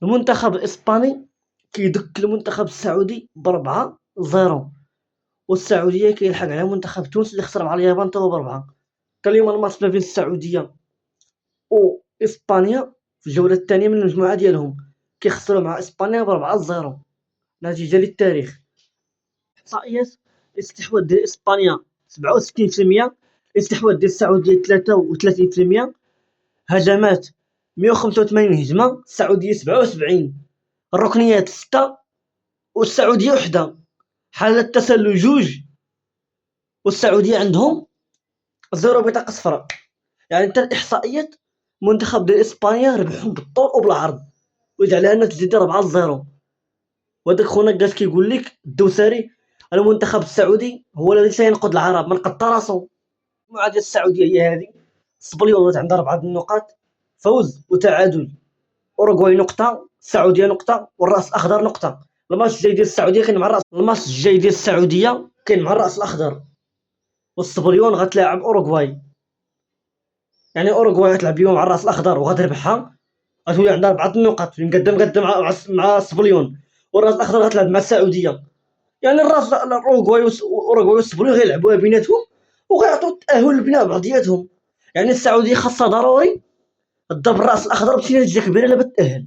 المنتخب الإسباني كيدك المنتخب السعودي ب4-0، والسعودية كيلحق على منتخب تونس اللي خسر مع اليابان تا هو ب4. كان اليوم الماتش ما بين السعودية وإسبانيا في الجولة الثانية من المجموعة ديالهم، كيخسروا مع إسبانيا ب4-0، نتيجة للتاريخ. إحصائيات: الاستحواذ ديال إسبانيا 67%، الاستحواذ ديال السعودية 33%، هجمات 185 هجمة، السعودية 77، الركنيات 6 والسعودية 1، حالات التسلل 2 والسعودية عندهم 0 بطاقة صفراء. يعني حتى الإحصائيات المنتخب ديال إسبانيا ربحهم بالطول وبالعرض، ويجي عليها النتيجة 4-0. وهداك خونا جالس كيقول لك الدوسري: المنتخب السعودي هو الذي سينقذ العرب من قد راسه. المجموعة ديال السعودية هي هذه: سبليون عندها 4 النقاط، فوز وتعادل، أوروغواي نقطة، السعودية نقطة، والرأس الأخضر نقطة. الماتش الجاي ديال السعودية كاين مع الرأس الأخضر، والسبليون غتلاعب أوروغواي. يعني أوروغواي غتلعب اليوم مع الرأس الأخضر وغتربحها، غتولي عندها 4 النقاط مقدم مع سبليون، والرأس الأخضر غتلعب مع السعودية. يعني أوروغواي والسبليون غيلعبوها بيناتهم وغيعطيو التأهل لبناء بعضياتهم. يعني السعودية خاصها ضروري تضرب الرأس الأخضر بشي نتيجة كبيرة باش تأهل.